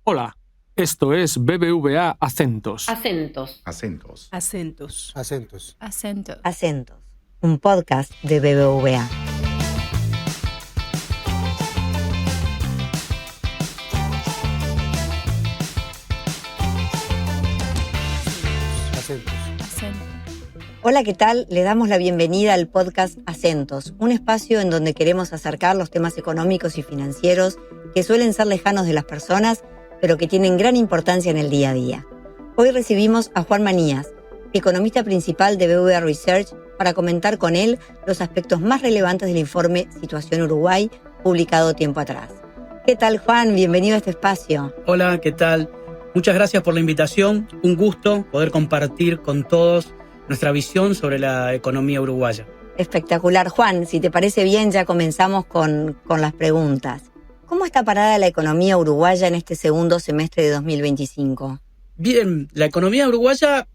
Hola, esto es BBVA Acentos. Acentos. Acentos. Acentos. Acentos. Acentos. Acentos, un podcast de BBVA. Acentos. Acentos. Hola, ¿qué tal? Le damos la bienvenida al podcast Acentos, un espacio en donde queremos acercar los temas económicos y financieros que suelen ser lejanos de las personas, pero que tienen gran importancia en el día a día. Hoy recibimos a Juan Manías, economista principal de BBVA Research, para comentar con él los aspectos más relevantes del informe Situación Uruguay, publicado tiempo atrás. ¿Qué tal, Juan? Bienvenido a este espacio. Hola, ¿qué tal? Muchas gracias por la invitación. Un gusto poder compartir con todos nuestra visión sobre la economía uruguaya. Espectacular. Juan, si te parece bien, ya comenzamos con las preguntas. ¿Cómo está parada la economía uruguaya en este segundo semestre de 2025? Bien, la economía uruguaya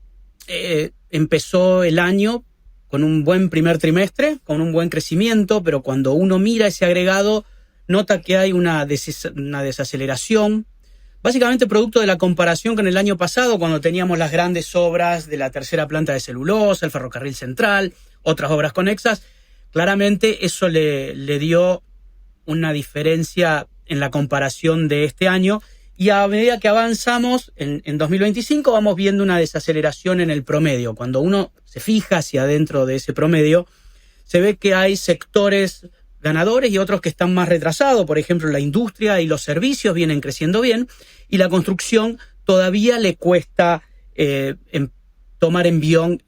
empezó el año con un buen primer trimestre, con un buen crecimiento, pero cuando uno mira ese agregado, nota que hay una desaceleración, básicamente producto de la comparación con el año pasado, cuando teníamos las grandes obras de la tercera planta de celulosa, el ferrocarril central, otras obras conexas. Claramente eso le dio una diferencia en la comparación de este año, y a medida que avanzamos en 2025 vamos viendo una desaceleración en el promedio. Cuando uno se fija hacia adentro de ese promedio, se ve que hay sectores ganadores y otros que están más retrasados. Por ejemplo, la industria y los servicios vienen creciendo bien, y la construcción todavía le cuesta tomar envión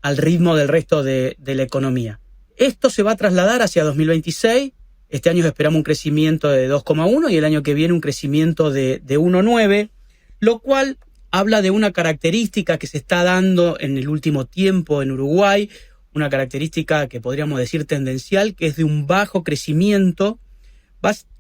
al ritmo del resto de la economía. Esto se va a trasladar hacia 2026. Este año esperamos un crecimiento de 2,1 y el año que viene un crecimiento de 1,9, lo cual habla de una característica que se está dando en el último tiempo en Uruguay, una característica que podríamos decir tendencial, que es de un bajo crecimiento,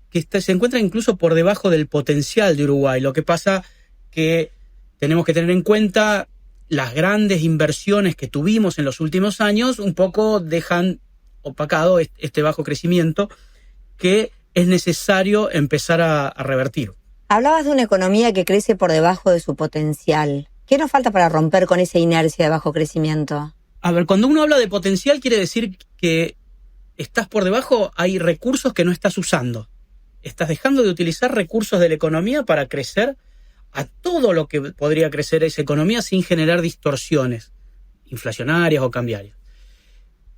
que se encuentra incluso por debajo del potencial de Uruguay. Lo que pasa que tenemos que tener en cuenta las grandes inversiones que tuvimos en los últimos años, un poco dejan opacado este bajo crecimiento que es necesario empezar a revertir. Hablabas de una economía que crece por debajo de su potencial. ¿Qué nos falta para romper con esa inercia de bajo crecimiento? A ver, cuando uno habla de potencial quiere decir que estás por debajo, hay recursos que no estás usando. Estás dejando de utilizar recursos de la economía para crecer a todo lo que podría crecer esa economía sin generar distorsiones inflacionarias o cambiarias.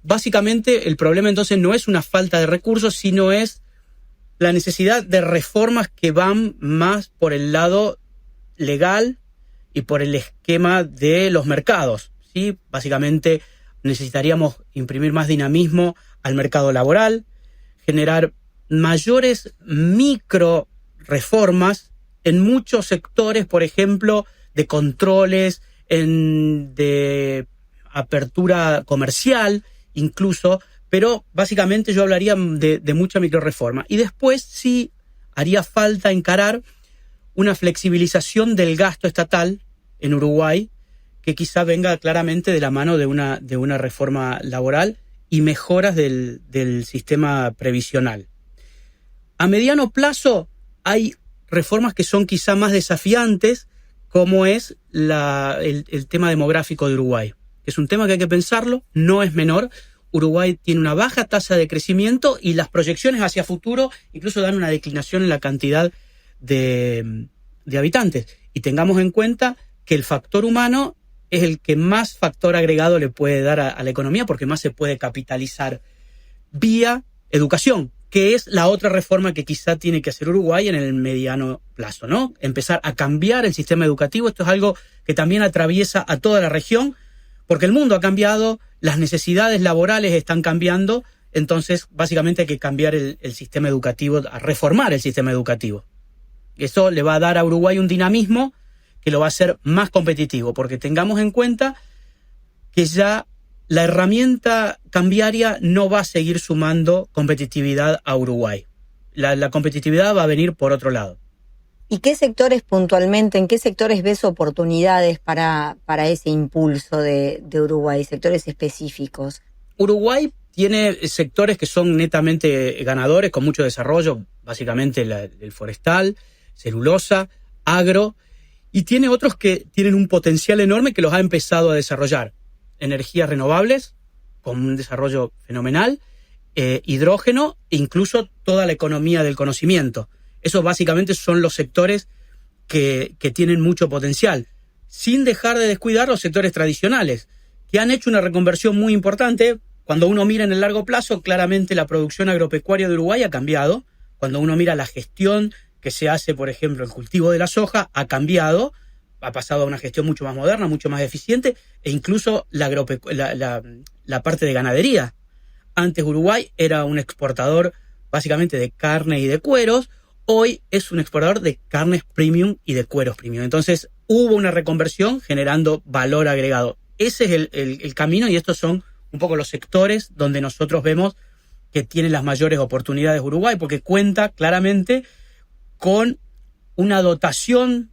Básicamente, el problema entonces no es una falta de recursos, sino es la necesidad de reformas que van más por el lado legal y por el esquema de los mercados, ¿sí? Básicamente necesitaríamos imprimir más dinamismo al mercado laboral, generar mayores micro reformas en muchos sectores, por ejemplo, de controles, de apertura comercial incluso, pero básicamente yo hablaría de mucha microreforma. Y después sí haría falta encarar una flexibilización del gasto estatal en Uruguay, que quizá venga claramente de la mano de una reforma laboral y mejoras del sistema previsional. A mediano plazo hay reformas que son quizá más desafiantes, como es el tema demográfico de Uruguay. Es un tema que hay que pensarlo, no es menor. Uruguay tiene una baja tasa de crecimiento y las proyecciones hacia futuro incluso dan una declinación en la cantidad de habitantes. Y tengamos en cuenta que el factor humano es el que más factor agregado le puede dar a la economía, porque más se puede capitalizar vía educación, que es la otra reforma que quizá tiene que hacer Uruguay en el mediano plazo, ¿no? Empezar a cambiar el sistema educativo. Esto es algo que también atraviesa a toda la región, porque el mundo ha cambiado, las necesidades laborales están cambiando, entonces básicamente hay que cambiar el sistema educativo, a reformar el sistema educativo. Eso le va a dar a Uruguay un dinamismo que lo va a hacer más competitivo, porque tengamos en cuenta que ya la herramienta cambiaria no va a seguir sumando competitividad a Uruguay. La competitividad va a venir por otro lado. ¿Y qué sectores puntualmente, en qué sectores ves oportunidades para ese impulso de Uruguay, sectores específicos? Uruguay tiene sectores que son netamente ganadores, con mucho desarrollo, básicamente el forestal, celulosa, agro, y tiene otros que tienen un potencial enorme que los ha empezado a desarrollar. Energías renovables, con un desarrollo fenomenal, hidrógeno e incluso toda la economía del conocimiento. Esos básicamente son los sectores que tienen mucho potencial, sin dejar de descuidar los sectores tradicionales, que han hecho una reconversión muy importante. Cuando uno mira en el largo plazo, claramente la producción agropecuaria de Uruguay ha cambiado. Cuando uno mira la gestión que se hace, por ejemplo, el cultivo de la soja, ha cambiado, ha pasado a una gestión mucho más moderna, mucho más eficiente, e incluso la parte de ganadería. Antes Uruguay era un exportador básicamente de carne y de cueros, hoy es un exportador de carnes premium y de cueros premium. Entonces hubo una reconversión generando valor agregado. Ese es el camino, y estos son un poco los sectores donde nosotros vemos que tienen las mayores oportunidades Uruguay, porque cuenta claramente con una dotación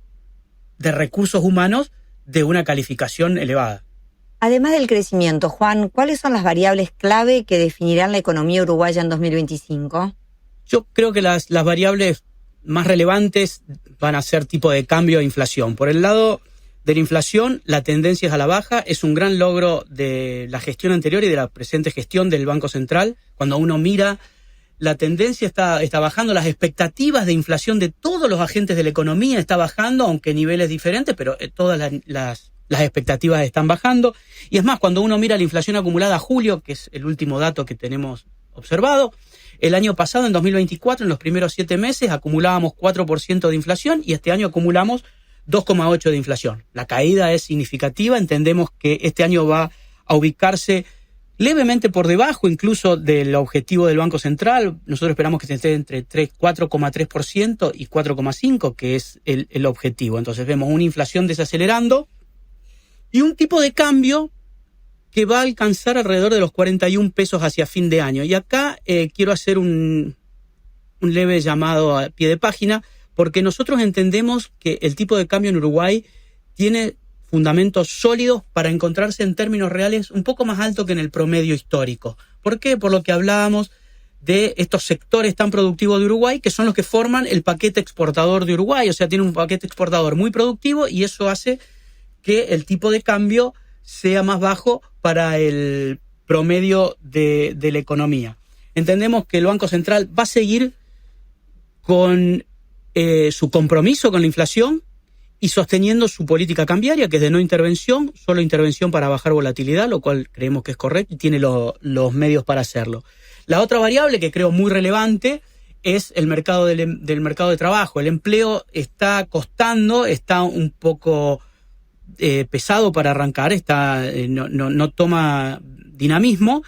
de recursos humanos de una calificación elevada. Además del crecimiento, Juan, ¿cuáles son las variables clave que definirán la economía uruguaya en 2025? Yo creo que las variables más relevantes van a ser tipo de cambio e inflación. Por el lado de la inflación, la tendencia es a la baja, es un gran logro de la gestión anterior y de la presente gestión del Banco Central. Cuando uno mira, la tendencia está bajando, las expectativas de inflación de todos los agentes de la economía está bajando, aunque niveles diferentes, pero todas las expectativas están bajando. Y es más, cuando uno mira la inflación acumulada a julio, que es el último dato que tenemos observado, el año pasado, en 2024, en los primeros 7 meses, acumulábamos 4% de inflación y este año acumulamos 2,8% de inflación. La caída es significativa, entendemos que este año va a ubicarse levemente por debajo incluso del objetivo del Banco Central. Nosotros esperamos que se esté entre 4,3% y 4,5%, que es el objetivo. Entonces vemos una inflación desacelerando y un tipo de cambio que va a alcanzar alrededor de los 41 pesos hacia fin de año. Y acá quiero hacer un leve llamado a pie de página, porque nosotros entendemos que el tipo de cambio en Uruguay tiene fundamentos sólidos para encontrarse en términos reales un poco más alto que en el promedio histórico. ¿Por qué? Por lo que hablábamos de estos sectores tan productivos de Uruguay, que son los que forman el paquete exportador de Uruguay. O sea, tiene un paquete exportador muy productivo y eso hace que el tipo de cambio sea más bajo para el promedio de la economía. Entendemos que el Banco Central va a seguir con su compromiso con la inflación y sosteniendo su política cambiaria, que es de no intervención, solo intervención para bajar volatilidad, lo cual creemos que es correcto y tiene los medios para hacerlo. La otra variable que creo muy relevante es el mercado del mercado de trabajo. El empleo está costando, está un poco pesado para arrancar, no toma dinamismo,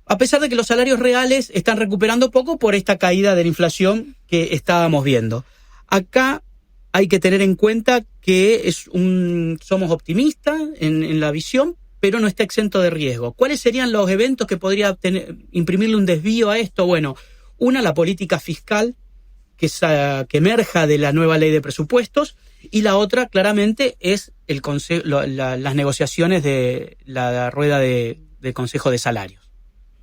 a pesar de que los salarios reales están recuperando poco por esta caída de la inflación que estábamos viendo. Acá hay que tener en cuenta que somos optimistas en la visión, pero no está exento de riesgo. ¿Cuáles serían los eventos que podría imprimirle un desvío a esto? Bueno, la política fiscal que emerja de la nueva ley de presupuestos, y la otra, claramente, es las negociaciones de la rueda de Consejo de Salarios.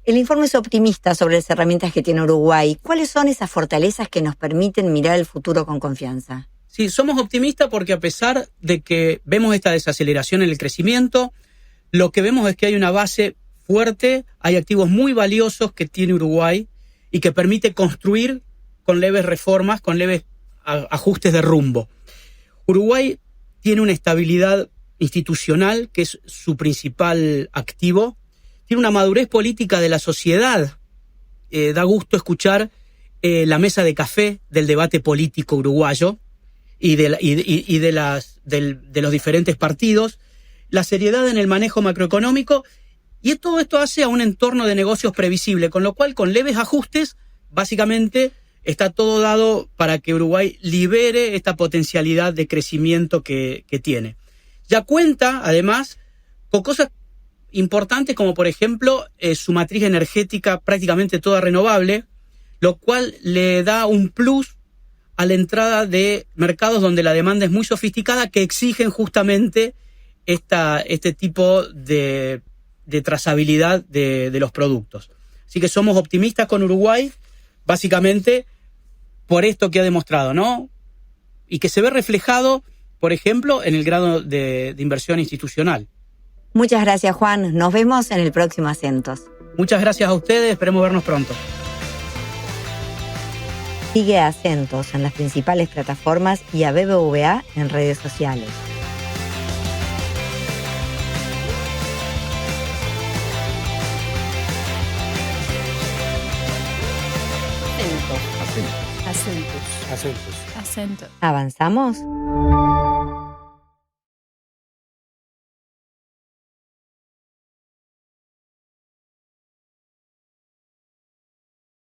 El informe es optimista sobre las herramientas que tiene Uruguay. ¿Cuáles son esas fortalezas que nos permiten mirar el futuro con confianza? Sí, somos optimistas porque a pesar de que vemos esta desaceleración en el crecimiento, lo que vemos es que hay una base fuerte, hay activos muy valiosos que tiene Uruguay y que permite construir con leves reformas, con leves ajustes de rumbo. Uruguay tiene una estabilidad institucional que es su principal activo, tiene una madurez política de la sociedad. Da gusto escuchar la mesa de café del debate político uruguayo y de los diferentes partidos, la seriedad en el manejo macroeconómico, y todo esto hace a un entorno de negocios previsible, con lo cual, con leves ajustes, básicamente está todo dado para que Uruguay libere esta potencialidad de crecimiento que tiene. Ya cuenta, además, con cosas importantes como, por ejemplo, su matriz energética prácticamente toda renovable, lo cual le da un plus a la entrada de mercados donde la demanda es muy sofisticada, que exigen justamente este tipo de trazabilidad de los productos. Así que somos optimistas con Uruguay, básicamente por esto que ha demostrado, ¿no? y que se ve reflejado, por ejemplo, en el grado de inversión institucional. Muchas gracias, Juan. Nos vemos en el próximo Acentos. Muchas gracias a ustedes, esperemos vernos pronto. Sigue a Acentos en las principales plataformas y a BBVA en redes sociales. Acentos. ¿Avanzamos?